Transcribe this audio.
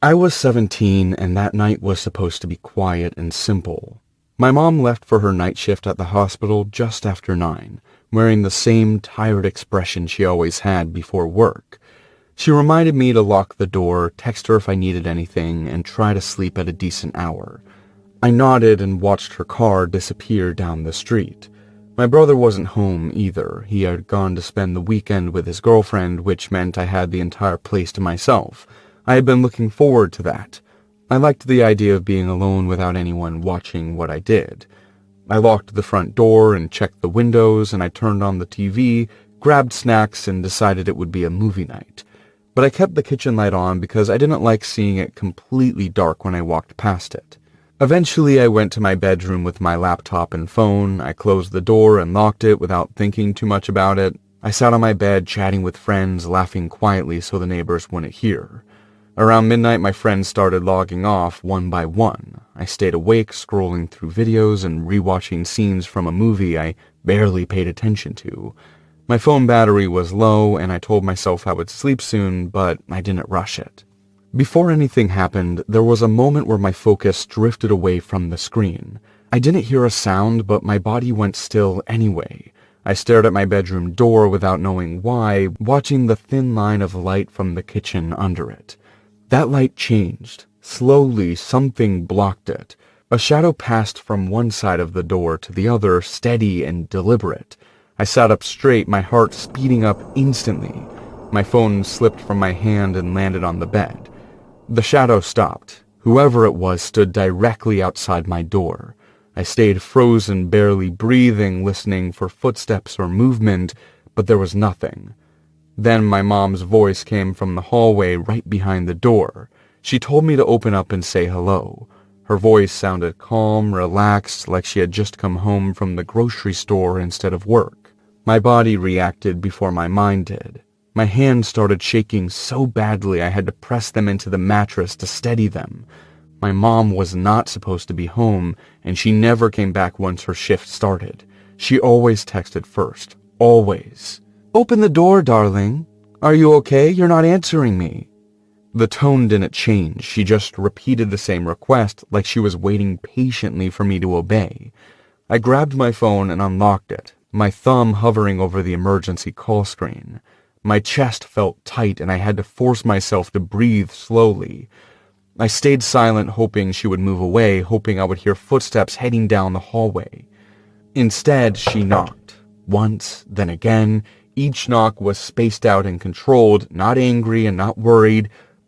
I was 17 and that night was supposed to be quiet and simple. My mom left for her night shift at the hospital just after 9, wearing the same tired expression she always had before work. She reminded me to lock the door, text her if I needed anything, and try to sleep at a decent hour. I nodded and watched her car disappear down the street. My brother wasn't home either. He had gone to spend the weekend with his girlfriend, which meant I had the entire place to myself. I had been looking forward to that. I liked the idea of being alone without anyone watching what I did. I locked the front door and checked the windows, and I turned on the TV, grabbed snacks, and decided it would be a movie night. But I kept the kitchen light on because I didn't like seeing it completely dark when I walked past it. Eventually, I went to my bedroom with my laptop and phone. I closed the door and locked it without thinking too much about it. I sat on my bed chatting with friends, laughing quietly so the neighbors wouldn't hear. Around midnight, my friends started logging off one by one. I stayed awake, scrolling through videos and rewatching scenes from a movie I barely paid attention to. My phone battery was low, and I told myself I would sleep soon, but I didn't rush it. Before anything happened, there was a moment where my focus drifted away from the screen. I didn't hear a sound, but my body went still anyway. I stared at my bedroom door without knowing why, watching the thin line of light from the kitchen under it. That light changed. Slowly, something blocked it. A shadow passed from one side of the door to the other, steady and deliberate. I sat up straight, my heart speeding up instantly. My phone slipped from my hand and landed on the bed. The shadow stopped. Whoever it was stood directly outside my door. I stayed frozen, barely breathing, listening for footsteps or movement, but there was nothing. Then my mom's voice came from the hallway right behind the door. She told me to open up and say hello. Her voice sounded calm, relaxed, like she had just come home from the grocery store instead of work. My body reacted before my mind did. My hands started shaking so badly I had to press them into the mattress to steady them. My mom was not supposed to be home, and she never came back once her shift started. She always texted first. Always. "Open the door, darling. Are you okay? You're not answering me." The tone didn't change. She just repeated the same request, like she was waiting patiently for me to obey. I grabbed my phone and unlocked it, my thumb hovering over the emergency call screen. My chest felt tight and I had to force myself to breathe slowly. I stayed silent, hoping she would move away, hoping I would hear footsteps heading down the hallway. Instead, she knocked. Once, then again. Each knock was spaced out and controlled, not angry and not worried,